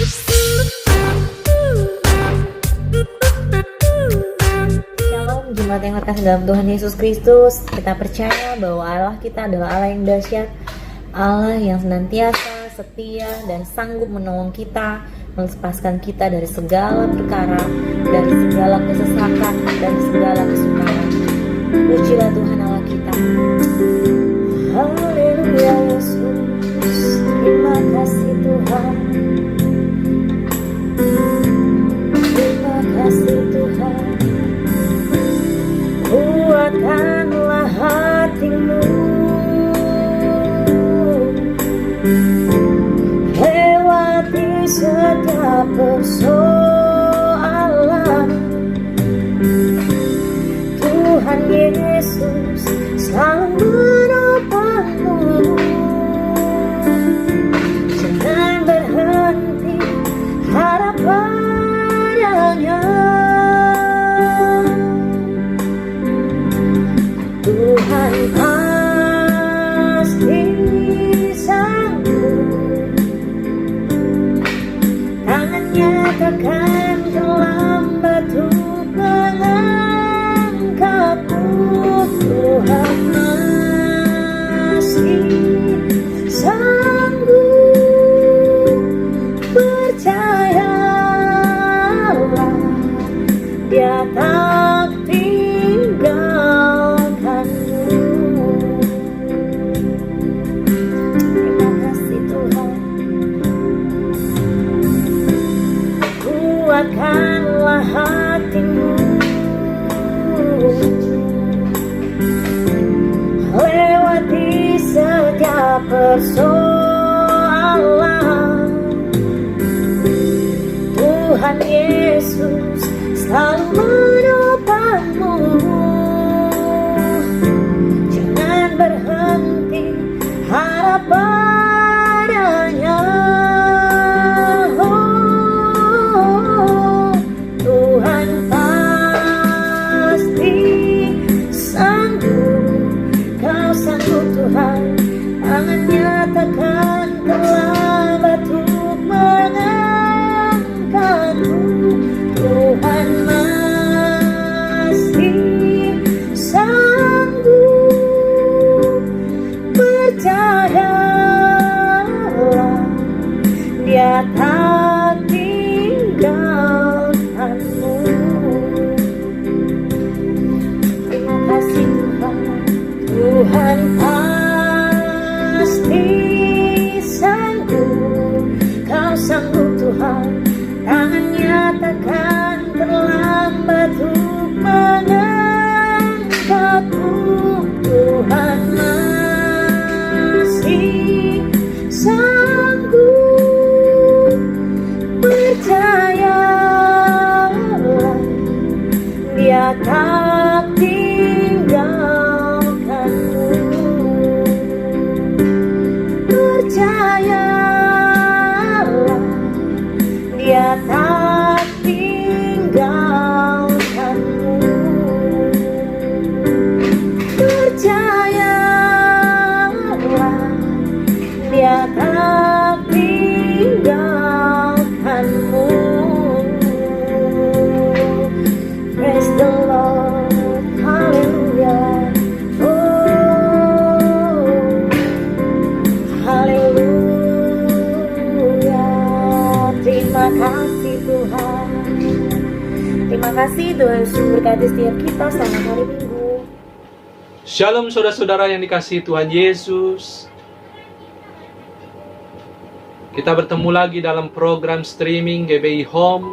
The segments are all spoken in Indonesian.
Shalom jemaat yang terkasih dalam Tuhan Yesus Kristus. Kita percaya bahwa Allah kita adalah Allah yang dahsyat, Allah yang senantiasa setia dan sanggup menolong kita, melepaskan kita dari segala perkara, dari segala kesesakan, dan segala kesukaran. Pujilah Tuhan Allah kita. Haleluya Yesus, terima kasih Tuhan. Terima kasih Tuhan. Kuatkanlah hatimu, lewati setiap persoalan. Tuhan Yesus selalu menopangmu, jangan berhenti harap padanya. Tuhan pasti sanggup, tangannya takkan terlambat untuk mengangkatku. Tuhan masih sanggup, percayalah, Dia tak tinggalkanmu. Terima kasih Tuhan. Kuatkanlah hatimu, lewati setiap persoalan. Tuhan Yesus selalu menopangmu, jangan berhenti harap padanya. Tuhan pasti sanggup, Kau sanggup Tuhan, tangannya takkan terlambat untuk mengangkatku. Tuhan masih sanggup, percayalah, Dia tak tinggalkanmu. Terima kasih Tuhan. Tuhan pasti sanggup, Kau sanggup Tuhan, tangannya takkan terlambat untuk mengangkatku. Tuhan masih sanggup, percayalah, Dia tak tinggalkanmu. Percayalah, Dia tak tinggalkanmu. Percayalah, Dia tak tinggalkanmu. Praise the Lord, hallelujah. Oh, hallelujah. Terima kasih Tuhan. Terima kasih Tuhan Yesus berkati setiap kita selamat hari Minggu. Shalom saudara-saudara yang dikasihi Tuhan Yesus. Kita bertemu lagi dalam program streaming GBI Home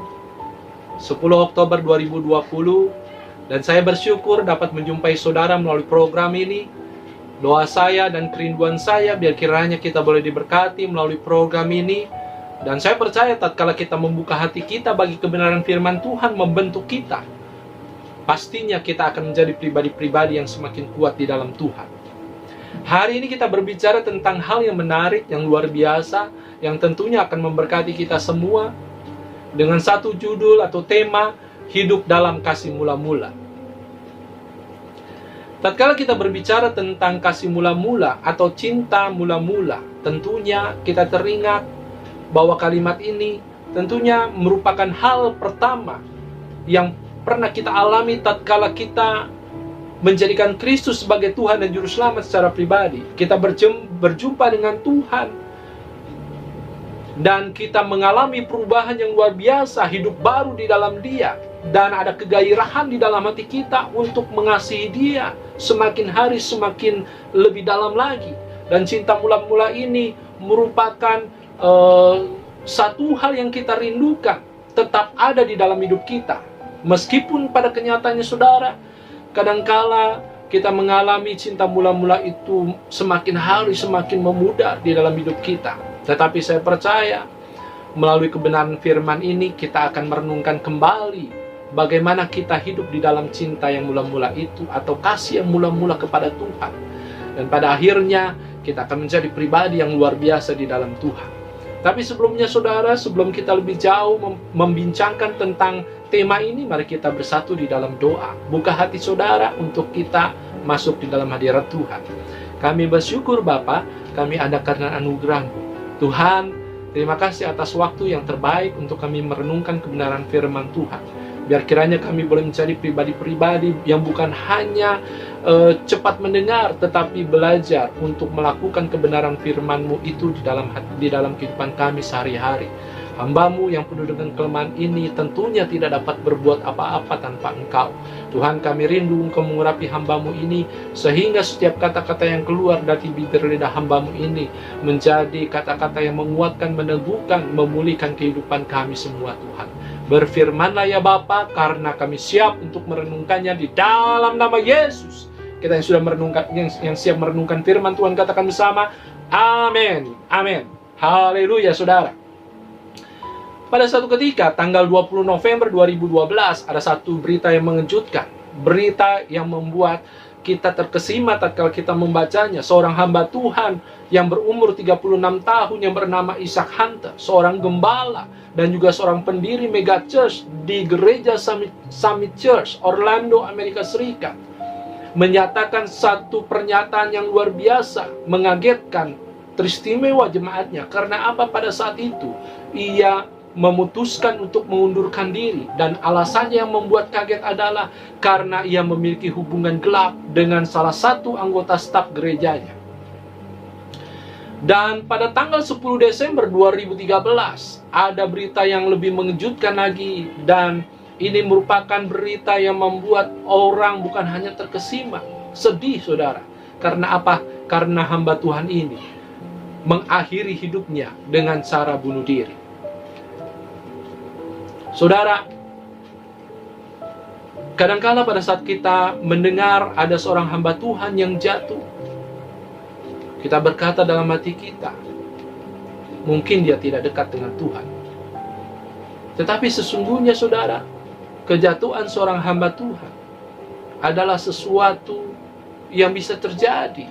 10 Oktober 2020. Dan saya bersyukur dapat menjumpai saudara melalui program ini. Doa saya dan kerinduan saya biar kiranya kita boleh diberkati melalui program ini. Dan saya percaya tatkala kita membuka hati kita bagi kebenaran firman Tuhan membentuk kita, pastinya kita akan menjadi pribadi-pribadi yang semakin kuat di dalam Tuhan. Hari ini kita berbicara tentang hal yang menarik, yang luar biasa, yang tentunya akan memberkati kita semua, dengan satu judul atau tema, hidup dalam kasih mula-mula. Tatkala kita berbicara tentang kasih mula-mula atau cinta mula-mula, tentunya kita teringat bahwa kalimat ini tentunya merupakan hal pertama yang pernah kita alami tatkala kita menjadikan Kristus sebagai Tuhan dan Juru Selamat secara pribadi. Kita berjumpa dengan Tuhan dan kita mengalami perubahan yang luar biasa, hidup baru di dalam Dia, dan ada kegairahan di dalam hati kita untuk mengasihi Dia semakin hari semakin lebih dalam lagi. Dan cinta mula-mula ini merupakan satu hal yang kita rindukan tetap ada di dalam hidup kita. Meskipun pada kenyataannya saudara, kadangkala kita mengalami cinta mula-mula itu semakin hari semakin memudar di dalam hidup kita. Tetapi saya percaya melalui kebenaran firman ini kita akan merenungkan kembali bagaimana kita hidup di dalam cinta yang mula-mula itu, atau kasih yang mula-mula kepada Tuhan. Dan pada akhirnya kita akan menjadi pribadi yang luar biasa di dalam Tuhan. Tapi sebelumnya saudara, sebelum kita lebih jauh membincangkan tentang tema ini, mari kita bersatu di dalam doa. Buka hati saudara untuk kita masuk di dalam hadirat Tuhan. Kami bersyukur Bapa, kami ada karena anugerah-Mu. Tuhan, terima kasih atas waktu yang terbaik untuk kami merenungkan kebenaran firman Tuhan. Biar kiranya kami boleh menjadi pribadi-pribadi yang bukan hanya cepat mendengar, tetapi belajar untuk melakukan kebenaran firman-Mu itu di dalam kehidupan kami sehari-hari. Hamba-Mu yang penuh dengan kelemahan ini tentunya tidak dapat berbuat apa-apa tanpa Engkau. Tuhan, kami rindu Engkau mengurapi hamba-Mu ini, sehingga setiap kata-kata yang keluar dari bibir lidah hamba-Mu ini menjadi kata-kata yang menguatkan, meneguhkan, memulihkan kehidupan kami semua Tuhan. Berfirmanlah ya Bapa, karena kami siap untuk merenungkannya di dalam nama Yesus. Kita yang sudah merenungkan, yang siap merenungkan firman Tuhan, katakan bersama, amin, amin, haleluya saudara. Pada suatu ketika, tanggal 20 November 2012, ada satu berita yang mengejutkan. Berita yang membuat kita terkesima tatkala kita membacanya. Seorang hamba Tuhan yang berumur 36 tahun yang bernama Isaac Hunter, seorang gembala dan juga seorang pendiri mega church di gereja Summit Church, Orlando, Amerika Serikat, menyatakan satu pernyataan yang luar biasa, mengagetkan, teristimewa jemaatnya. Karena apa? Pada saat itu, ia memutuskan untuk mengundurkan diri, dan alasannya yang membuat kaget adalah karena ia memiliki hubungan gelap dengan salah satu anggota staf gerejanya. Dan pada tanggal 10 Desember 2013 ada berita yang lebih mengejutkan lagi, dan ini merupakan berita yang membuat orang bukan hanya terkesima, sedih saudara. Karena apa? Karena hamba Tuhan ini mengakhiri hidupnya dengan cara bunuh diri. Saudara, kadangkala pada saat kita mendengar ada seorang hamba Tuhan yang jatuh, kita berkata dalam hati kita, mungkin dia tidak dekat dengan Tuhan. Tetapi sesungguhnya saudara, kejatuhan seorang hamba Tuhan adalah sesuatu yang bisa terjadi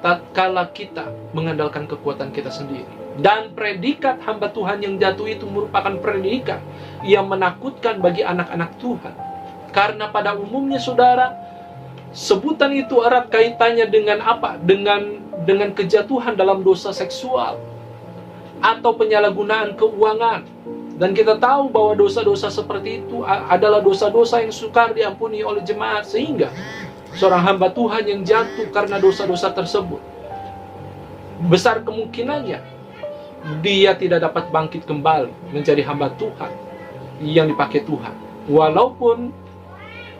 tatkala kita mengandalkan kekuatan kita sendiri. Dan predikat hamba Tuhan yang jatuh itu merupakan predikat yang menakutkan bagi anak-anak Tuhan. Karena pada umumnya saudara, sebutan itu erat kaitannya dengan apa? Dengan kejatuhan dalam dosa seksual atau penyalahgunaan keuangan. Dan kita tahu bahwa dosa-dosa seperti itu adalah dosa-dosa yang sukar diampuni oleh jemaat, sehingga seorang hamba Tuhan yang jatuh karena dosa-dosa tersebut, besar kemungkinannya dia tidak dapat bangkit kembali menjadi hamba Tuhan yang dipakai Tuhan. Walaupun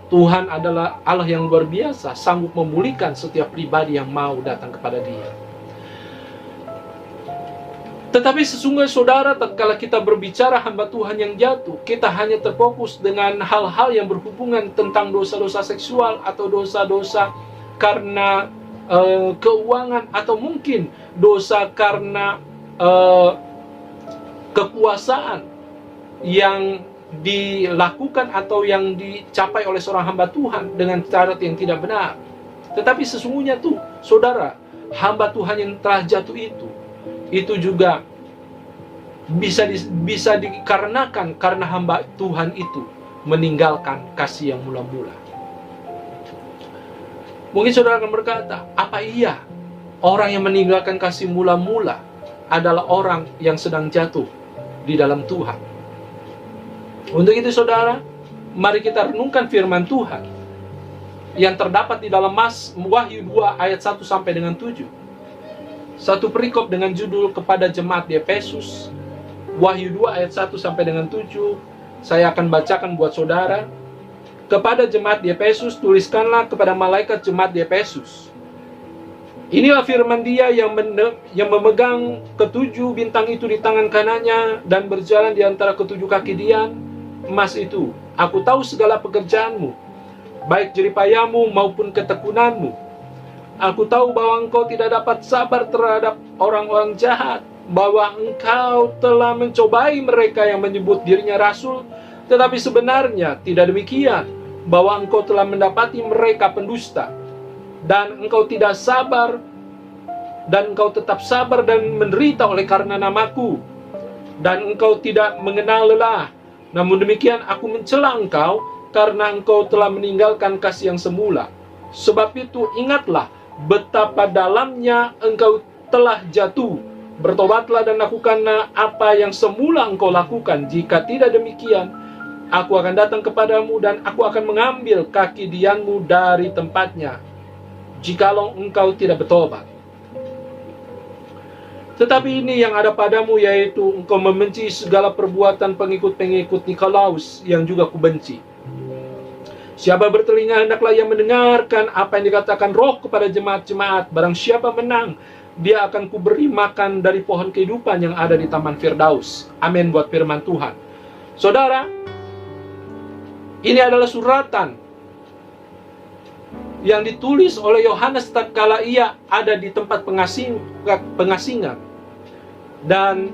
Tuhan adalah Allah yang luar biasa, sanggup memulihkan setiap pribadi yang mau datang kepada Dia. Tetapi sesungguhnya saudara, tatkala kita berbicara hamba Tuhan yang jatuh, kita hanya terfokus dengan hal-hal yang berhubungan tentang dosa-dosa seksual atau dosa-dosa karena keuangan, atau mungkin dosa karena kekuasaan yang dilakukan atau yang dicapai oleh seorang hamba Tuhan dengan cara yang tidak benar. Tetapi sesungguhnya tuh saudara, hamba Tuhan yang telah jatuh itu juga bisa dikarenakan karena hamba Tuhan itu meninggalkan kasih yang mula-mula. Mungkin saudara akan berkata, apa iya orang yang meninggalkan kasih mula-mula adalah orang yang sedang jatuh di dalam Tuhan? Untuk itu saudara, mari kita renungkan firman Tuhan yang terdapat di dalam Wahyu 2 ayat 1 sampai dengan 7. Satu perikop dengan judul kepada jemaat di Efesus. Wahyu 2 ayat 1 sampai dengan 7. Saya akan bacakan buat saudara. Kepada jemaat di Efesus, tuliskanlah kepada malaikat jemaat di Efesus. Inilah firman Dia yang memegang ketujuh bintang itu di tangan kanannya dan berjalan di antara ketujuh kaki Dia emas itu. Aku tahu segala pekerjaanmu, baik jeripayamu maupun ketekunanmu. Aku tahu bahwa engkau tidak dapat sabar terhadap orang-orang jahat, bahwa engkau telah mencobai mereka yang menyebut dirinya rasul, tetapi sebenarnya tidak demikian, bahwa engkau telah mendapati mereka pendusta. Dan engkau tidak sabar, dan engkau tetap sabar dan menderita oleh karena namaku, dan engkau tidak mengenal lelah. Namun demikian aku mencela engkau, karena engkau telah meninggalkan kasih yang semula. Sebab itu ingatlah betapa dalamnya engkau telah jatuh. Bertobatlah dan lakukanlah apa yang semula engkau lakukan. Jika tidak demikian, aku akan datang kepadamu dan aku akan mengambil kaki dianmu dari tempatnya, jikalau engkau tidak bertobat. Tetapi ini yang ada padamu, yaitu engkau membenci segala perbuatan pengikut-pengikut Nikolaus yang juga kubenci. Siapa bertelinga hendaklah ia mendengarkan apa yang dikatakan Roh kepada jemaat-jemaat. Barang siapa menang, dia akan kuberi makan dari pohon kehidupan yang ada di Taman Firdaus. Amin buat firman Tuhan. Saudara, ini adalah suratan yang ditulis oleh Yohanes tatkala ia ada di tempat pengasingan, dan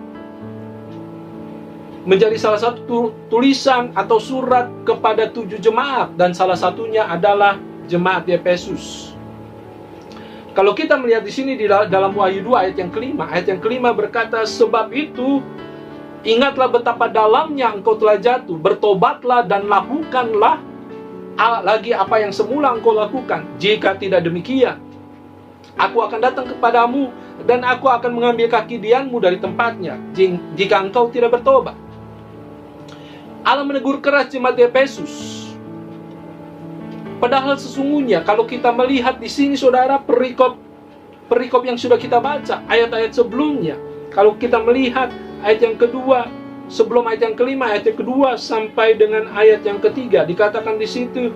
menjadi salah satu tulisan atau surat kepada 7 jemaat, dan salah satunya adalah jemaat di Efesus. Kalau kita melihat di sini di dalam Wahyu 2 ayat yang kelima berkata, sebab itu ingatlah betapa dalamnya engkau telah jatuh, bertobatlah dan lakukanlah lagi apa yang semula engkau lakukan. Jika tidak demikian, aku akan datang kepadamu dan aku akan mengambil kaki dianmu dari tempatnya, jika engkau tidak bertobat. Allah menegur keras jemaat di Efesus. Padahal sesungguhnya kalau kita melihat di sini saudara, perikop yang sudah kita baca, ayat-ayat sebelumnya, kalau kita melihat ayat yang kedua, sebelum ayat yang kelima, ayat yang kedua sampai dengan ayat yang ketiga, dikatakan di situ,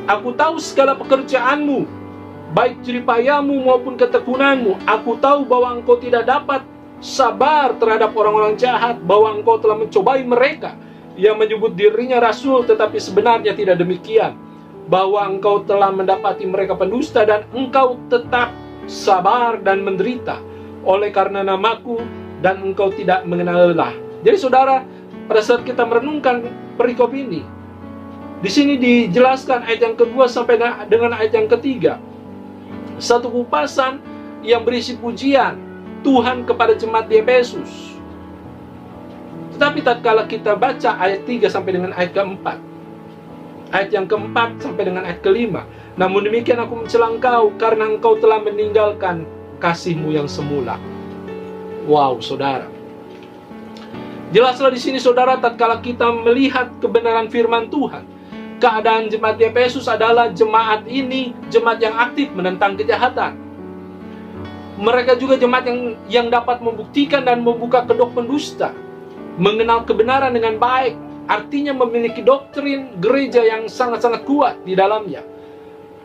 aku tahu segala pekerjaanmu, baik jeripayamu maupun ketekunanmu. Aku tahu bahwa engkau tidak dapat sabar terhadap orang-orang jahat, bahwa engkau telah mencobai mereka yang menyebut dirinya rasul, tetapi sebenarnya tidak demikian, bahwa engkau telah mendapati mereka pendusta, dan engkau tetap sabar dan menderita oleh karena namaku, dan engkau tidak mengenal lelah. Jadi saudara, pada saat kita merenungkan perikop ini, di sini dijelaskan ayat yang kedua sampai dengan ayat yang ketiga, satu kupasan yang berisi pujian Tuhan kepada jemaat di Efesus. Tetapi tatkala kita baca ayat 3 sampai dengan ayat keempat, ayat yang keempat sampai dengan ayat kelima, namun demikian aku mencela engkau karena engkau telah meninggalkan kasihmu yang semula. Wow, saudara. Jelaslah di sini saudara, tatkala kita melihat kebenaran firman Tuhan, keadaan jemaat di Efesus adalah jemaat ini jemaat yang aktif menentang kejahatan. Mereka juga jemaat yang dapat membuktikan dan membuka kedok pendusta, mengenal kebenaran dengan baik, artinya memiliki doktrin gereja yang sangat-sangat kuat di dalamnya.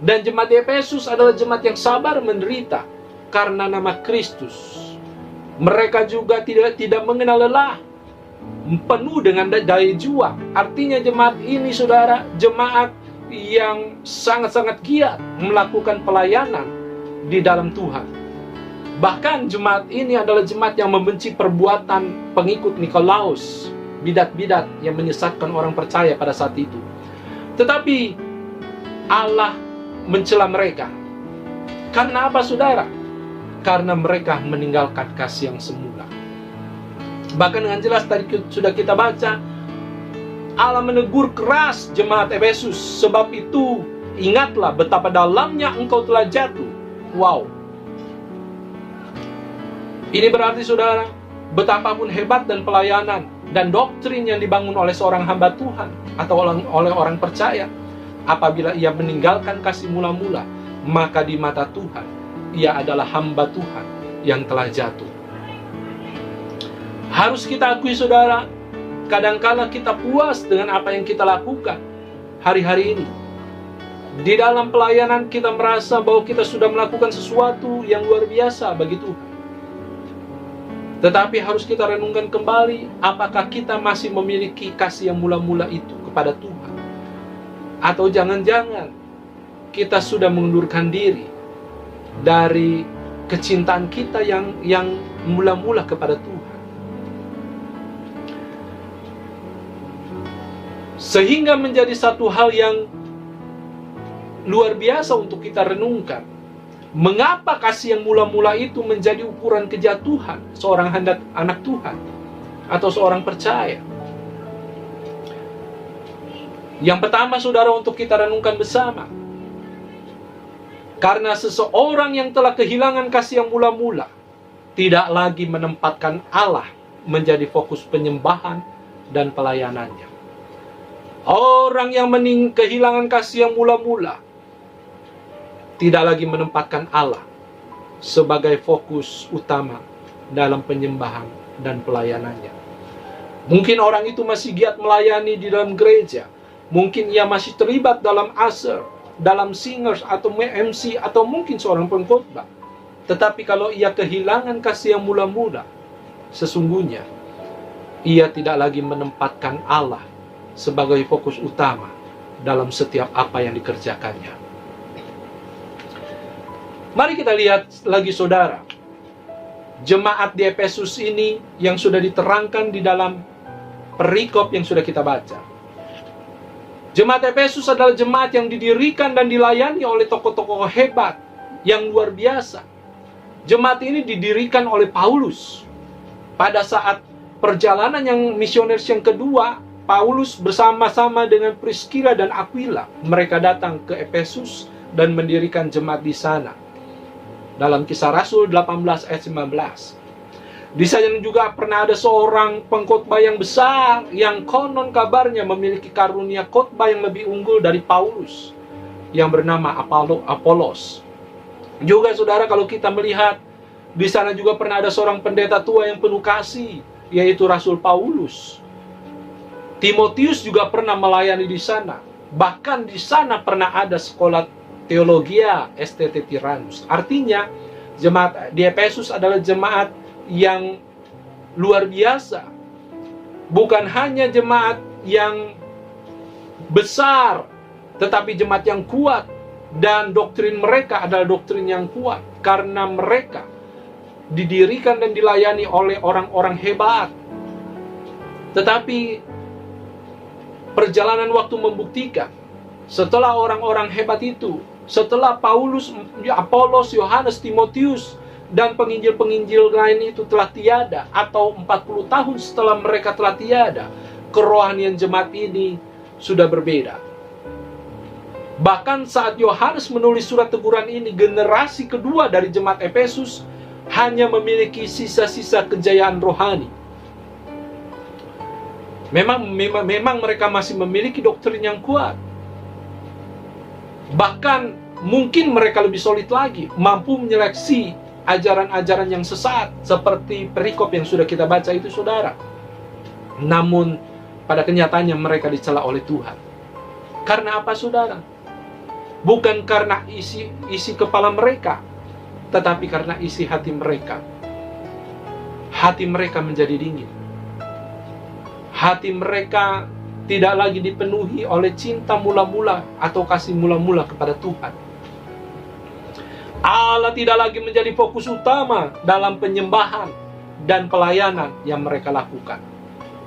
Dan jemaat di Efesus adalah jemaat yang sabar menderita karena nama Kristus. Mereka juga tidak mengenal lelah, penuh dengan daya juang. Artinya jemaat ini saudara, jemaat yang sangat-sangat giat melakukan pelayanan di dalam Tuhan. Bahkan jemaat ini adalah jemaat yang membenci perbuatan pengikut Nikolaus, bidat-bidat yang menyesatkan orang percaya pada saat itu. Tetapi Allah mencela mereka. Karena apa saudara? Karena mereka meninggalkan kasih yang semula. Bahkan dengan jelas tadi sudah kita baca, Allah menegur keras jemaat Efesus. Sebab itu ingatlah betapa dalamnya engkau telah jatuh. Wow. Ini berarti saudara, betapapun hebat dan pelayanan dan doktrin yang dibangun oleh seorang hamba Tuhan atau oleh orang percaya, apabila ia meninggalkan kasih mula-mula, maka di mata Tuhan ia adalah hamba Tuhan yang telah jatuh. Harus kita akui, saudara, kadangkala kita puas dengan apa yang kita lakukan hari-hari ini. Di dalam pelayanan kita merasa bahwa kita sudah melakukan sesuatu yang luar biasa bagi Tuhan. Tetapi harus kita renungkan kembali, apakah kita masih memiliki kasih yang mula-mula itu kepada Tuhan? Atau jangan-jangan kita sudah mengundurkan diri dari kecintaan kita yang mula-mula kepada Tuhan. Sehingga menjadi satu hal yang luar biasa untuk kita renungkan. Mengapa kasih yang mula-mula itu menjadi ukuran kejatuhan seorang anak Tuhan atau seorang percaya? Yang pertama, saudara, untuk kita renungkan bersama, karena seseorang yang telah kehilangan kasih yang mula-mula tidak lagi menempatkan Allah menjadi fokus penyembahan dan pelayanannya. Orang yang kehilangan kasih yang mula-mula tidak lagi menempatkan Allah sebagai fokus utama dalam penyembahan dan pelayanannya. Mungkin orang itu masih giat melayani di dalam gereja. Mungkin ia masih terlibat dalam usher, dalam singers atau MC, atau mungkin seorang pengkhotbah. Tetapi kalau ia kehilangan kasih yang mula-mula, sesungguhnya ia tidak lagi menempatkan Allah sebagai fokus utama dalam setiap apa yang dikerjakannya. Mari kita lihat lagi, saudara, jemaat di Efesus ini yang sudah diterangkan di dalam perikop yang sudah kita baca. Jemaat Efesus adalah jemaat yang didirikan dan dilayani oleh tokoh-tokoh hebat yang luar biasa. Jemaat ini didirikan oleh Paulus. Pada saat perjalanan yang misionaris yang kedua, Paulus bersama-sama dengan Priscilla dan Aquila, mereka datang ke Efesus dan mendirikan jemaat di sana. Dalam Kisah Rasul 18 ayat 19. Di sana juga pernah ada seorang pengkhotbah yang besar yang konon kabarnya memiliki karunia khotbah yang lebih unggul dari Paulus, yang bernama Apolos. Juga, saudara, kalau kita melihat di sana juga pernah ada seorang pendeta tua yang penuh kasih, yaitu Rasul Paulus. Timotius juga pernah melayani di sana. Bahkan di sana pernah ada sekolah Theologia STT Tyrannus. Artinya, jemaat di Efesus adalah jemaat yang luar biasa. Bukan hanya jemaat yang besar, tetapi jemaat yang kuat. Dan doktrin mereka adalah doktrin yang kuat, karena mereka didirikan dan dilayani oleh orang-orang hebat. Tetapi perjalanan waktu membuktikan, setelah orang-orang hebat itu, setelah Paulus, Apolos, Yohanes, Timotius, dan penginjil-penginjil lain itu telah tiada, atau 40 tahun setelah mereka telah tiada, kerohanian jemaat ini sudah berbeda. Bahkan saat Yohanes menulis surat teguran ini, generasi kedua dari jemaat Efesus hanya memiliki sisa-sisa kejayaan rohani. Memang mereka masih memiliki doktrin yang kuat. Bahkan mungkin mereka lebih solid lagi, mampu menyeleksi ajaran-ajaran yang sesat, seperti perikop yang sudah kita baca itu, saudara. Namun pada kenyataannya mereka dicela oleh Tuhan. Karena apa, saudara? Bukan karena isi kepala mereka, tetapi karena isi hati mereka. Hati mereka menjadi dingin. Hati mereka tidak lagi dipenuhi oleh cinta mula-mula atau kasih mula-mula kepada Tuhan. Allah tidak lagi menjadi fokus utama dalam penyembahan dan pelayanan yang mereka lakukan.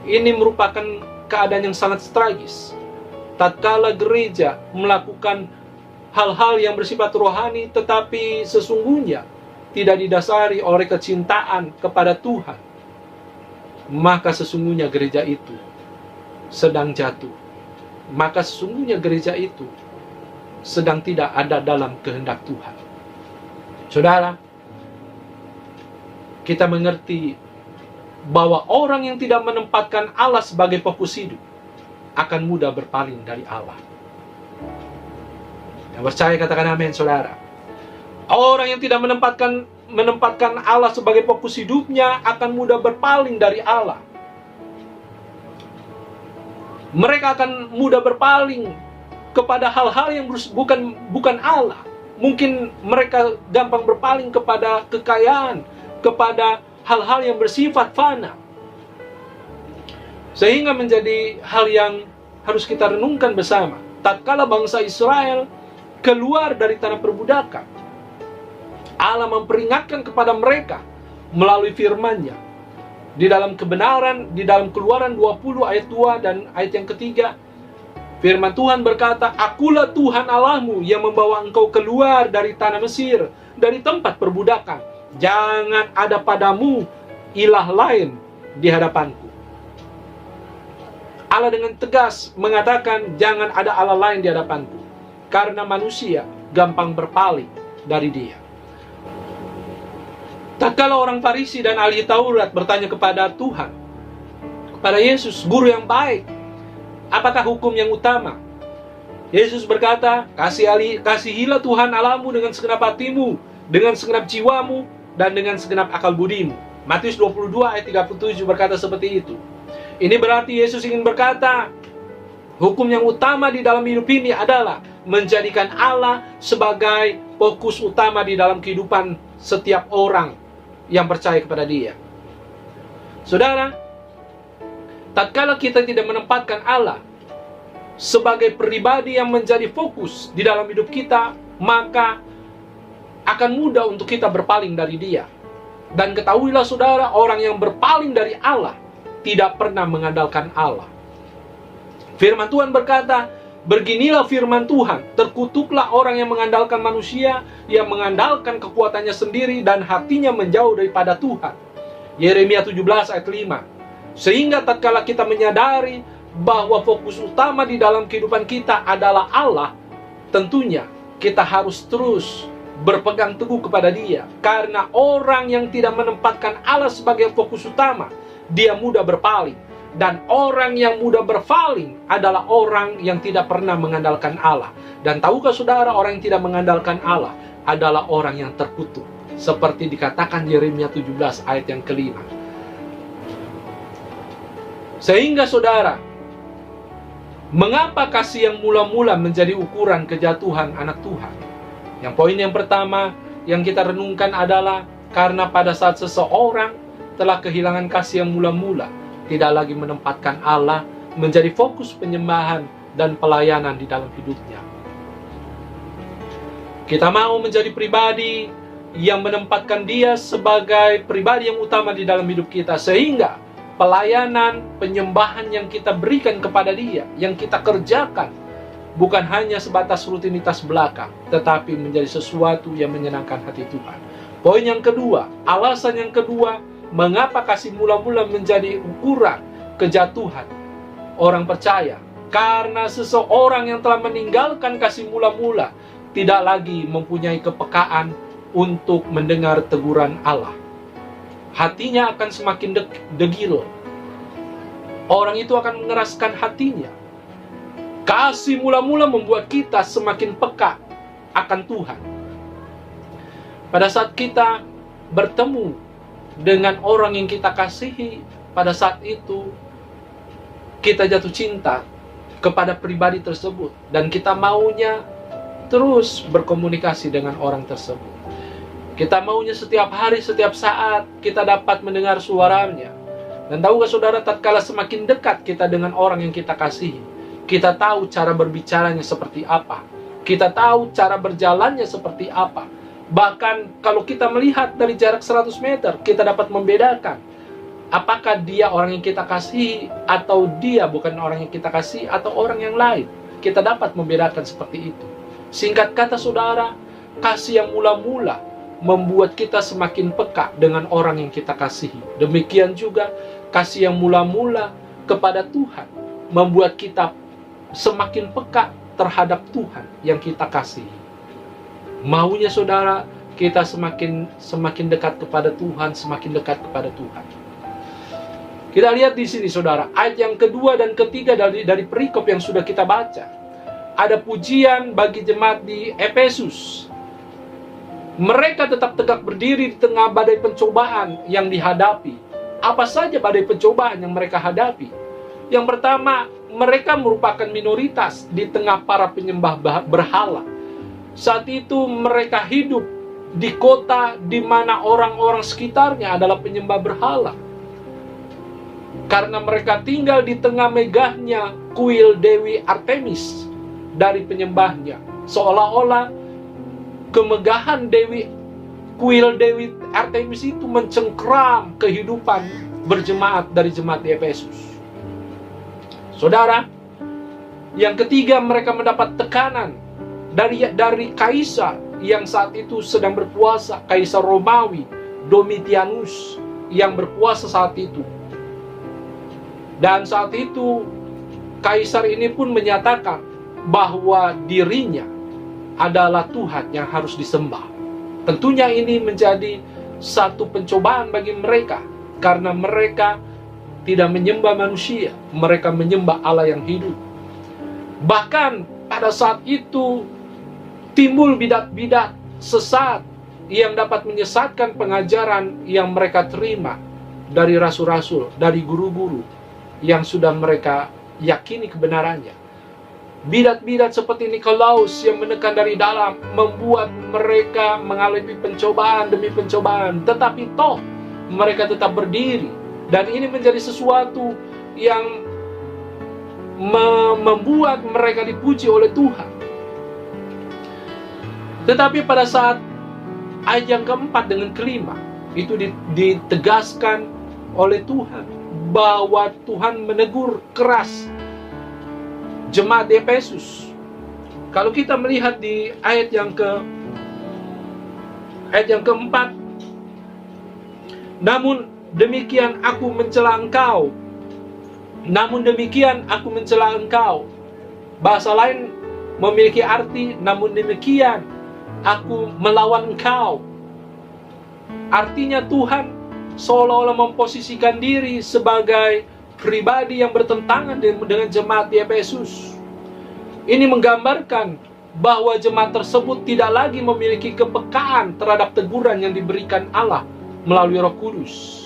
Ini merupakan keadaan yang sangat tragis. Tatkala gereja melakukan hal-hal yang bersifat rohani, tetapi sesungguhnya tidak didasari oleh kecintaan kepada Tuhan, maka sesungguhnya gereja itu sedang jatuh. Maka sesungguhnya gereja itu sedang tidak ada dalam kehendak Tuhan. Saudara, kita mengerti bahwa orang yang tidak menempatkan Allah sebagai fokus hidup akan mudah berpaling dari Allah. Yang percaya katakan amin, saudara. Orang yang tidak menempatkan Allah sebagai fokus hidupnya akan mudah berpaling dari Allah. Mereka akan mudah berpaling kepada hal-hal yang bukan Allah. Mungkin mereka gampang berpaling kepada kekayaan, kepada hal-hal yang bersifat fana. Sehingga menjadi hal yang harus kita renungkan bersama. Tatkala bangsa Israel keluar dari tanah perbudakan, Allah memperingatkan kepada mereka melalui firman-Nya. Di dalam kebenaran, di dalam Keluaran 20 ayat 2 dan ayat yang ketiga, firman Tuhan berkata, "Akulah Tuhan Allahmu yang membawa engkau keluar dari tanah Mesir, dari tempat perbudakan. Jangan ada padamu ilah lain di hadapanku." Allah dengan tegas mengatakan, jangan ada Allah lain di hadapanku. Karena manusia gampang berpaling dari Dia. Tatkala orang Farisi dan ahli Taurat bertanya kepada Tuhan, kepada Yesus, "Guru yang baik, apakah hukum yang utama?" Yesus berkata, "Kasihilah Tuhan Allahmu dengan segenap hatimu, dengan segenap jiwamu, dan dengan segenap akal budimu." Matius 22 ayat 37 berkata seperti itu. Ini berarti Yesus ingin berkata, hukum yang utama di dalam hidup ini adalah menjadikan Allah sebagai fokus utama di dalam kehidupan setiap orang yang percaya kepada Dia. Saudara, tatkala kita tidak menempatkan Allah sebagai pribadi yang menjadi fokus di dalam hidup kita, maka akan mudah untuk kita berpaling dari Dia. Dan ketahuilah saudara, orang yang berpaling dari Allah tidak pernah mengandalkan Allah. Firman Tuhan berkata, beginilah firman Tuhan, terkutuklah orang yang mengandalkan manusia, yang mengandalkan kekuatannya sendiri dan hatinya menjauh daripada Tuhan. Yeremia 17 ayat 5. Sehingga tatkala kita menyadari bahwa fokus utama di dalam kehidupan kita adalah Allah, tentunya kita harus terus berpegang teguh kepada Dia. Karena orang yang tidak menempatkan Allah sebagai fokus utama, dia mudah berpaling. Dan orang yang mudah berpaling adalah orang yang tidak pernah mengandalkan Allah. Dan tahukah saudara, orang yang tidak mengandalkan Allah adalah orang yang terkutuk. Seperti dikatakan Yeremia 17 ayat yang kelima. Sehingga saudara, mengapa kasih yang mula-mula menjadi ukuran kejatuhan anak Tuhan? Yang poin yang pertama yang kita renungkan adalah karena pada saat seseorang telah kehilangan kasih yang mula-mula, tidak lagi menempatkan Allah menjadi fokus penyembahan dan pelayanan di dalam hidupnya. Kita mau menjadi pribadi yang menempatkan Dia sebagai pribadi yang utama di dalam hidup kita, sehingga pelayanan, penyembahan yang kita berikan kepada Dia, yang kita kerjakan, bukan hanya sebatas rutinitas belaka, tetapi menjadi sesuatu yang menyenangkan hati Tuhan. Poin yang kedua, alasan yang kedua, mengapa kasih mula-mula menjadi ukuran kejatuhan orang percaya? Karena seseorang yang telah meninggalkan kasih mula-mula tidak lagi mempunyai kepekaan untuk mendengar teguran Allah. Hatinya akan semakin degil. Orang itu akan mengeraskan hatinya. Kasih mula-mula membuat kita semakin peka akan Tuhan. Pada saat kita bertemu dengan orang yang kita kasihi, pada saat itu kita jatuh cinta kepada pribadi tersebut dan kita maunya terus berkomunikasi dengan orang tersebut. Kita maunya setiap hari, setiap saat kita dapat mendengar suaranya. Dan tahukah saudara, tatkala semakin dekat kita dengan orang yang kita kasihi, kita tahu cara berbicaranya seperti apa, kita tahu cara berjalannya seperti apa. Bahkan kalau kita melihat dari jarak 100 meter, kita dapat membedakan apakah dia orang yang kita kasihi atau dia bukan orang yang kita kasihi atau orang yang lain. Kita dapat membedakan seperti itu. Singkat kata saudara, kasih yang mula-mula membuat kita semakin peka dengan orang yang kita kasihi. Demikian juga kasih yang mula-mula kepada Tuhan membuat kita semakin peka terhadap Tuhan yang kita kasihi. Maunya saudara, kita semakin dekat kepada Tuhan, semakin dekat kepada Tuhan. Kita lihat di sini saudara, ayat yang kedua dan ketiga dari perikop yang sudah kita baca. Ada pujian bagi jemaat di Efesus. Mereka tetap tegak berdiri di tengah badai pencobaan yang dihadapi. Apa saja badai pencobaan yang mereka hadapi? Yang pertama, mereka merupakan minoritas di tengah para penyembah berhala. Saat itu mereka hidup di kota di mana orang-orang sekitarnya adalah penyembah berhala. Karena mereka tinggal di tengah megahnya kuil Dewi Artemis dari penyembahnya. Seolah-olah kemegahan kuil Dewi Artemis itu mencengkram kehidupan berjemaat dari jemaat di Efesus. Saudara, yang ketiga, mereka mendapat tekanan dari kaisar yang saat itu sedang berkuasa, kaisar Romawi Domitianus yang berkuasa saat itu. Dan saat itu kaisar ini pun menyatakan bahwa dirinya adalah Tuhan yang harus disembah. Tentunya ini menjadi satu pencobaan bagi mereka, karena mereka tidak menyembah manusia, mereka menyembah Allah yang hidup. Bahkan pada saat itu timbul bidat-bidat sesat yang dapat menyesatkan pengajaran yang mereka terima dari rasul-rasul, dari guru-guru yang sudah mereka yakini kebenarannya. Bidat-bidat seperti Nikolaus yang menekan dari dalam membuat mereka mengalami pencobaan demi pencobaan, tetapi toh mereka tetap berdiri, dan ini menjadi sesuatu yang membuat mereka dipuji oleh Tuhan. Tetapi pada saat ayat yang keempat dengan kelima itu ditegaskan oleh Tuhan bahwa Tuhan menegur keras jemaat di Efesus. Kalau kita melihat di ayat yang keempat, namun demikian aku mencela engkau. Namun demikian aku mencela engkau. Bahasa lain memiliki arti namun demikian aku melawan engkau. Artinya Tuhan seolah-olah memposisikan diri sebagai pribadi yang bertentangan dengan jemaat di Efesus. Ini menggambarkan bahwa jemaat tersebut tidak lagi memiliki kepekaan terhadap teguran yang diberikan Allah melalui Roh Kudus.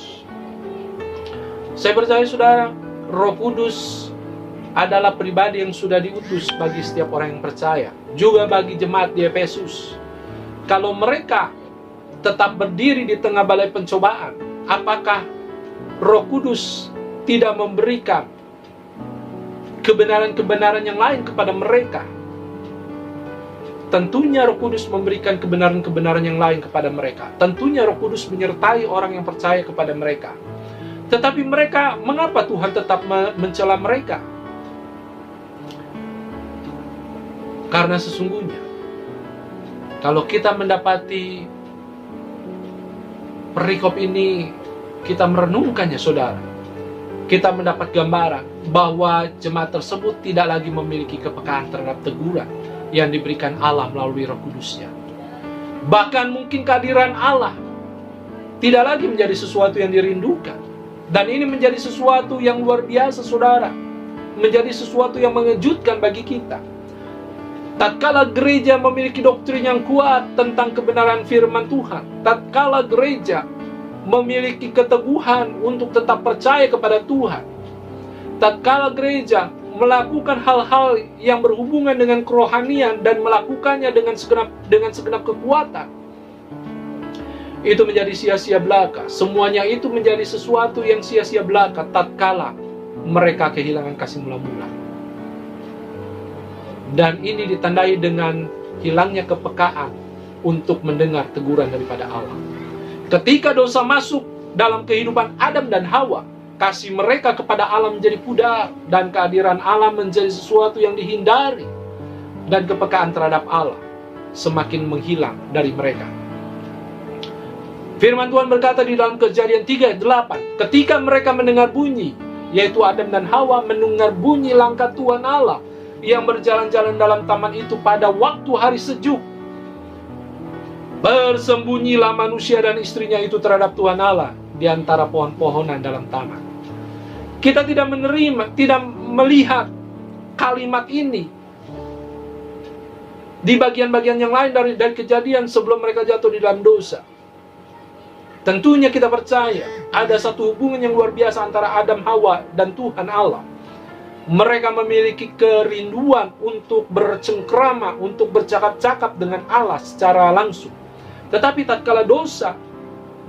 Saya percaya saudara, Roh Kudus adalah pribadi yang sudah diutus bagi setiap orang yang percaya, juga bagi jemaat di Efesus. Kalau mereka tetap berdiri di tengah badai pencobaan, apakah Roh Kudus tidak memberikan kebenaran-kebenaran yang lain kepada mereka? Tentunya Roh Kudus memberikan kebenaran-kebenaran yang lain kepada mereka. Tentunya Roh Kudus menyertai orang yang percaya kepada mereka. Tetapi mereka, mengapa Tuhan tetap mencela mereka? Karena sesungguhnya kalau kita mendapati perikop ini, kita merenungkannya saudara, kita mendapat gambaran bahwa jemaat tersebut tidak lagi memiliki kepekaan terhadap teguran yang diberikan Allah melalui Roh Kudusnya. Bahkan mungkin kehadiran Allah tidak lagi menjadi sesuatu yang dirindukan. Dan ini menjadi sesuatu yang luar biasa saudara, menjadi sesuatu yang mengejutkan bagi kita. Tatkala gereja memiliki doktrin yang kuat tentang kebenaran firman Tuhan, tatkala gereja memiliki keteguhan untuk tetap percaya kepada Tuhan, tatkala gereja melakukan hal-hal yang berhubungan dengan kerohanian dan melakukannya dengan segenap kekuatan, itu menjadi sia-sia belaka. Semuanya itu menjadi sesuatu yang sia-sia belaka tatkala mereka kehilangan kasih mula-mula. Dan ini ditandai dengan hilangnya kepekaan untuk mendengar teguran daripada Allah. Ketika dosa masuk dalam kehidupan Adam dan Hawa, kasih mereka kepada Allah menjadi pudar, dan kehadiran Allah menjadi sesuatu yang dihindari, dan kepekaan terhadap Allah semakin menghilang dari mereka. Firman Tuhan berkata di dalam Kejadian 3:8, ketika mereka mendengar bunyi, yaitu Adam dan Hawa mendengar bunyi langkah Tuhan Allah yang berjalan-jalan dalam taman itu pada waktu hari sejuk, bersembunyilah manusia dan istrinya itu terhadap Tuhan Allah di antara pohon-pohonan dalam taman. Kita tidak menerima, tidak melihat kalimat ini di bagian-bagian yang lain dari kejadian sebelum mereka jatuh di dalam dosa. Tentunya kita percaya ada satu hubungan yang luar biasa antara Adam, Hawa, dan Tuhan Allah. Mereka memiliki kerinduan untuk bercengkrama, untuk bercakap-cakap dengan Allah secara langsung. Tetapi tatkala dosa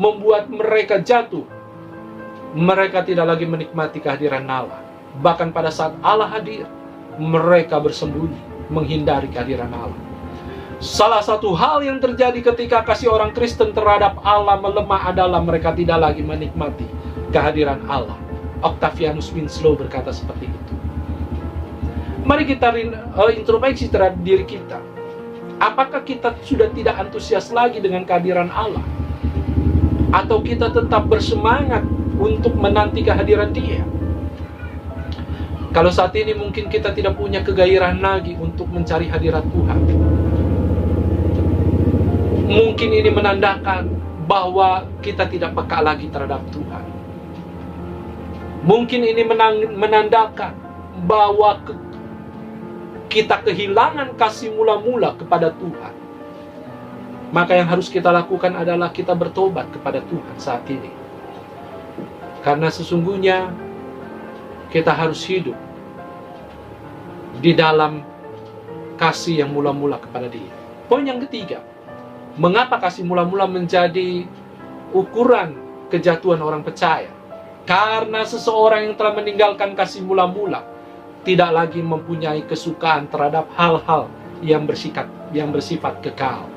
membuat mereka jatuh, mereka tidak lagi menikmati kehadiran Allah. Bahkan pada saat Allah hadir, mereka bersembunyi, menghindari kehadiran Allah. Salah satu hal yang terjadi ketika kasih orang Kristen terhadap Allah melemah adalah mereka tidak lagi menikmati kehadiran Allah. Octavianus Winslow berkata seperti itu. Mari kita introspeksi terhadap diri kita. Apakah kita sudah tidak antusias lagi dengan kehadiran Allah? Atau kita tetap bersemangat untuk menanti kehadiran Dia? Kalau saat ini mungkin kita tidak punya kegairahan lagi untuk mencari hadirat Tuhan. Mungkin ini menandakan bahwa kita tidak peka lagi terhadap Tuhan. Mungkin ini menandakan bahwa kita kehilangan kasih mula-mula kepada Tuhan. Maka yang harus kita lakukan adalah kita bertobat kepada Tuhan saat ini. Karena sesungguhnya kita harus hidup di dalam kasih yang mula-mula kepada Dia. Poin yang ketiga, mengapa kasih mula-mula menjadi ukuran kejatuhan orang percaya? Karena seseorang yang telah meninggalkan kasih mula-mula tidak lagi mempunyai kesukaan terhadap hal-hal yang bersifat kekal.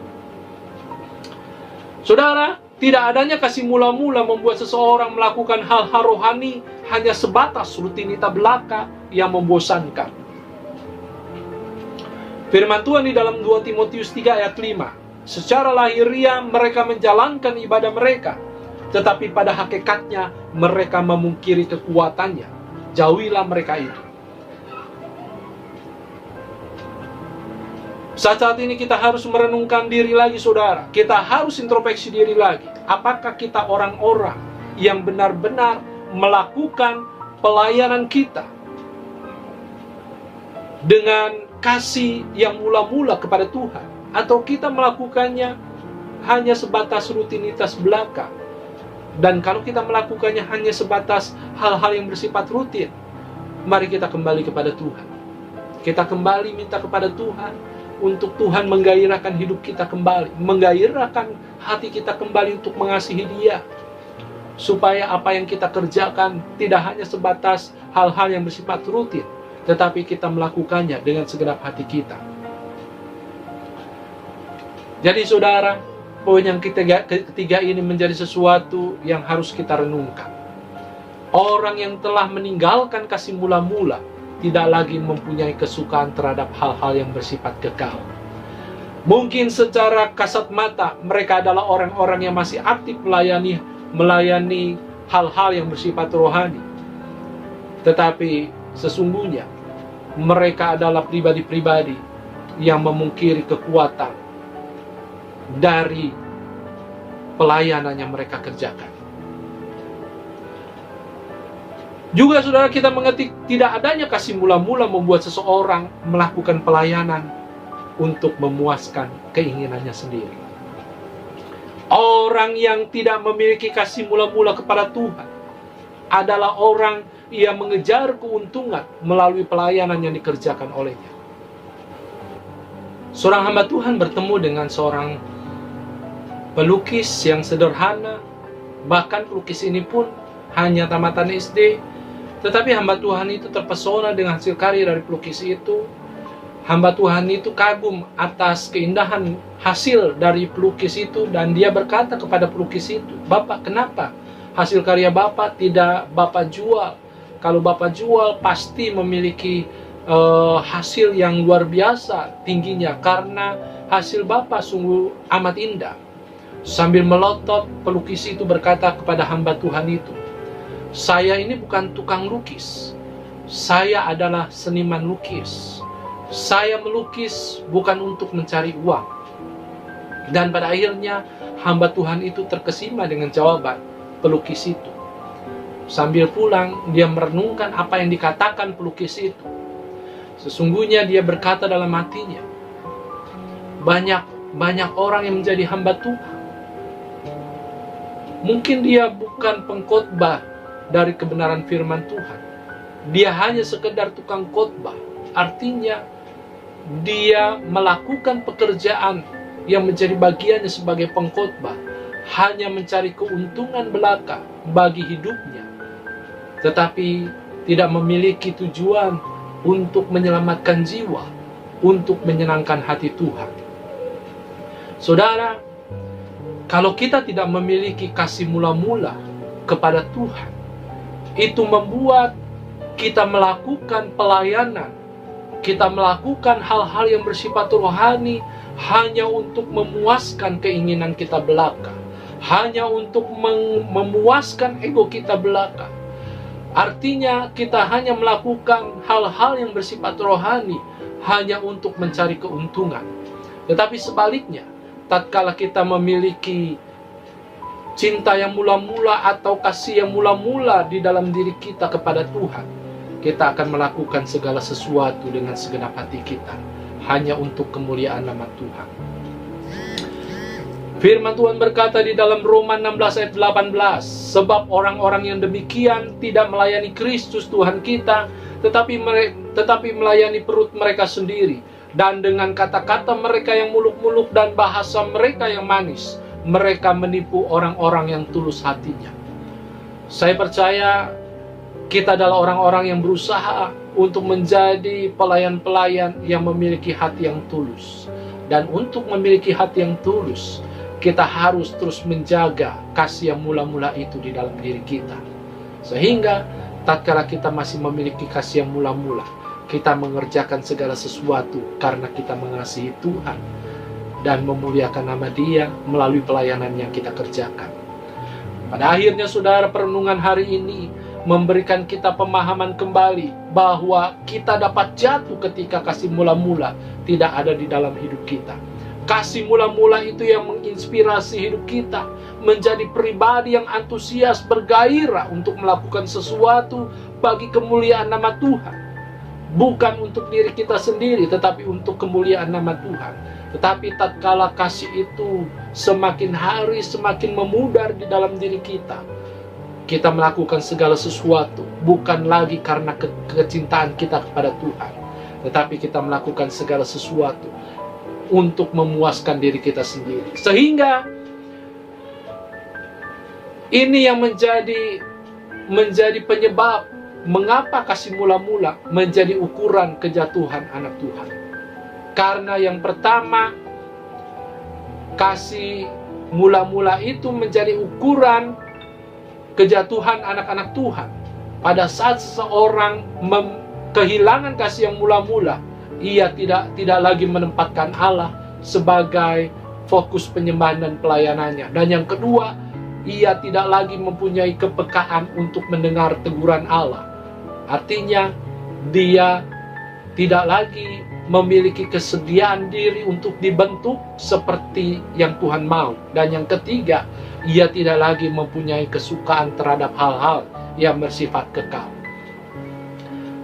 Saudara, tidak adanya kasih mula-mula membuat seseorang melakukan hal-hal rohani hanya sebatas rutinitas belaka yang membosankan. Firman Tuhan di dalam 2 Timotius 3 ayat 5. Secara lahiriah mereka menjalankan ibadah mereka, tetapi pada hakikatnya mereka memungkiri kekuatannya. Jauhilah mereka itu. Saat ini kita harus merenungkan diri lagi, saudara. Kita harus introspeksi diri lagi. Apakah kita orang-orang yang benar-benar melakukan pelayanan kita dengan kasih yang mula-mula kepada Tuhan? Atau kita melakukannya hanya sebatas rutinitas belaka? Dan kalau kita melakukannya hanya sebatas hal-hal yang bersifat rutin, mari kita kembali kepada Tuhan. Kita kembali minta kepada Tuhan untuk Tuhan menggairahkan hidup kita kembali, menggairahkan hati kita kembali untuk mengasihi Dia, supaya apa yang kita kerjakan tidak hanya sebatas hal-hal yang bersifat rutin, tetapi kita melakukannya dengan segenap hati kita. Jadi saudara, poin yang ketiga ini menjadi sesuatu yang harus kita renungkan. Orang yang telah meninggalkan kasih mula-mula tidak lagi mempunyai kesukaan terhadap hal-hal yang bersifat kekal. Mungkin secara kasat mata mereka adalah orang-orang yang masih aktif melayani hal-hal yang bersifat rohani. Tetapi sesungguhnya mereka adalah pribadi-pribadi yang memungkiri kekuatan dari pelayanan yang mereka kerjakan. Juga saudara, kita mengerti tidak adanya kasih mula-mula membuat seseorang melakukan pelayanan untuk memuaskan keinginannya sendiri. Orang yang tidak memiliki kasih mula-mula kepada Tuhan adalah orang yang mengejar keuntungan melalui pelayanan yang dikerjakan olehnya. Seorang hamba Tuhan bertemu dengan seorang pelukis yang sederhana, bahkan pelukis ini pun hanya tamatan SD, tetapi hamba Tuhan itu terpesona dengan hasil karya dari pelukis itu. Hamba Tuhan itu kagum atas keindahan hasil dari pelukis itu, dan dia berkata kepada pelukis itu, "Bapak, kenapa hasil karya Bapak tidak Bapak jual? Kalau Bapak jual pasti memiliki hasil yang luar biasa tingginya, karena hasil Bapak sungguh amat indah." Sambil melotot, pelukis itu berkata kepada hamba Tuhan itu, "Saya ini bukan tukang lukis. Saya adalah seniman lukis. Saya melukis bukan untuk mencari uang." Dan pada akhirnya hamba Tuhan itu terkesima dengan jawaban pelukis itu. Sambil pulang, dia merenungkan apa yang dikatakan pelukis itu. Sesungguhnya dia berkata dalam hatinya, banyak orang yang menjadi hamba Tuhan. Mungkin dia bukan pengkhotbah dari kebenaran firman Tuhan. Dia hanya sekedar tukang khotbah. Artinya, dia melakukan pekerjaan yang menjadi bagiannya sebagai pengkhotbah, hanya mencari keuntungan belaka bagi hidupnya, tetapi tidak memiliki tujuan untuk menyelamatkan jiwa, untuk menyenangkan hati Tuhan. Saudara, kalau kita tidak memiliki kasih mula-mula kepada Tuhan, itu membuat kita melakukan pelayanan, kita melakukan hal-hal yang bersifat rohani hanya untuk memuaskan keinginan kita belaka, hanya untuk memuaskan ego kita belaka. Artinya kita hanya melakukan hal-hal yang bersifat rohani hanya untuk mencari keuntungan. Tetapi sebaliknya, tatkala kita memiliki cinta yang mula-mula atau kasih yang mula-mula di dalam diri kita kepada Tuhan, kita akan melakukan segala sesuatu dengan segenap hati kita hanya untuk kemuliaan nama Tuhan. Firman Tuhan berkata di dalam Roma 16 ayat 18, sebab orang-orang yang demikian tidak melayani Kristus Tuhan kita, tetapi melayani perut mereka sendiri, dan dengan kata-kata mereka yang muluk-muluk dan bahasa mereka yang manis, mereka menipu orang-orang yang tulus hatinya. Saya percaya kita adalah orang-orang yang berusaha untuk menjadi pelayan-pelayan yang memiliki hati yang tulus. Dan untuk memiliki hati yang tulus, kita harus terus menjaga kasih yang mula-mula itu di dalam diri kita. Sehingga tatkala kita masih memiliki kasih yang mula-mula, kita mengerjakan segala sesuatu karena kita mengasihi Tuhan dan memuliakan nama Dia melalui pelayanan yang kita kerjakan. Pada akhirnya, saudara, perenungan hari ini memberikan kita pemahaman kembali bahwa kita dapat jatuh ketika kasih mula-mula tidak ada di dalam hidup kita. Kasih mula-mula itu yang menginspirasi hidup kita menjadi pribadi yang antusias, bergairah untuk melakukan sesuatu bagi kemuliaan nama Tuhan. Bukan untuk diri kita sendiri, tetapi untuk kemuliaan nama Tuhan. Tetapi tatkala kasih itu semakin hari semakin memudar di dalam diri kita, kita melakukan segala sesuatu bukan lagi karena kecintaan kita kepada Tuhan, tetapi kita melakukan segala sesuatu untuk memuaskan diri kita sendiri. Sehingga ini yang menjadi penyebab mengapa kasih mula-mula menjadi ukuran kejatuhan anak Tuhan. Karena yang pertama, kasih mula-mula itu menjadi ukuran kejatuhan anak-anak Tuhan. Pada saat seseorang kehilangan kasih yang mula-mula, ia tidak lagi menempatkan Allah sebagai fokus penyembahan dan pelayanannya. Dan yang kedua, ia tidak lagi mempunyai kepekaan untuk mendengar teguran Allah. Artinya, dia tidak lagi memiliki kesediaan diri untuk dibentuk seperti yang Tuhan mau. Dan yang ketiga, ia tidak lagi mempunyai kesukaan terhadap hal-hal yang bersifat kekal.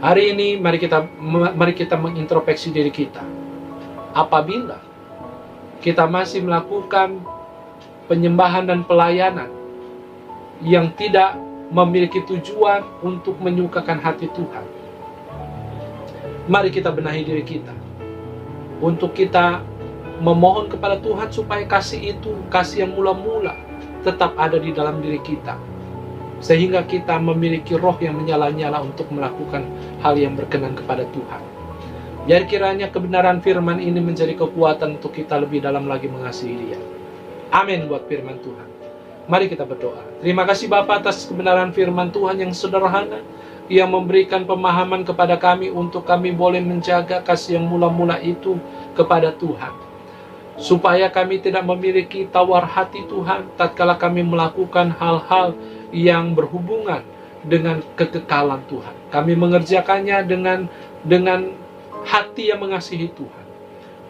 Hari ini mari kita mengintrospeksi diri kita. Apabila kita masih melakukan penyembahan dan pelayanan yang tidak memiliki tujuan untuk menyukakan hati Tuhan, mari kita benahi diri kita untuk kita memohon kepada Tuhan supaya kasih itu, kasih yang mula-mula, tetap ada di dalam diri kita, sehingga kita memiliki roh yang menyala-nyala untuk melakukan hal yang berkenan kepada Tuhan. Biar kiranya kebenaran firman ini menjadi kekuatan untuk kita lebih dalam lagi mengasihi Dia. Amin buat firman Tuhan. Mari kita berdoa. Terima kasih Bapa atas kebenaran firman Tuhan yang sederhana, yang memberikan pemahaman kepada kami untuk kami boleh menjaga kasih yang mula-mula itu kepada Tuhan. Supaya kami tidak memiliki tawar hati Tuhan tatkala kami melakukan hal-hal yang berhubungan dengan kekekalan Tuhan. Kami mengerjakannya dengan hati yang mengasihi Tuhan.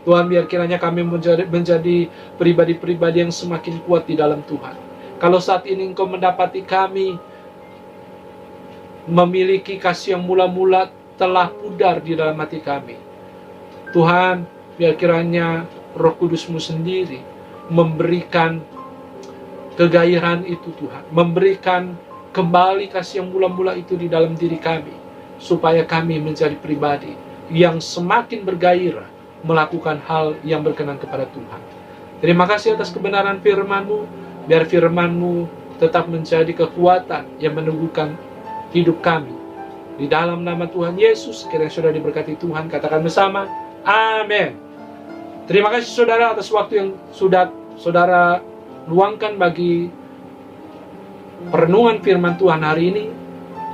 Tuhan, biar kiranya kami menjadi pribadi-pribadi yang semakin kuat di dalam Tuhan. Kalau saat ini Engkau mendapati kami memiliki kasih yang mula-mula telah pudar di dalam hati kami. Tuhan, biar kiranya Roh Kudus-Mu sendiri memberikan kegairahan itu Tuhan, memberikan kembali kasih yang mula-mula itu di dalam diri kami, supaya kami menjadi pribadi yang semakin bergairah melakukan hal yang berkenan kepada Tuhan. Terima kasih atas kebenaran firman-Mu, biar firman-Mu tetap menjadi kekuatan yang meneguhkan hidup kami. Di dalam nama Tuhan Yesus, kiranya sudah diberkati Tuhan, katakan bersama, amin. Terima kasih saudara atas waktu yang sudah saudara luangkan bagi perenungan firman Tuhan hari ini.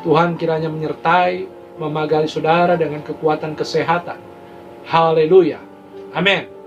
Tuhan kiranya menyertai, memagali saudara dengan kekuatan kesehatan. Haleluya. Amin.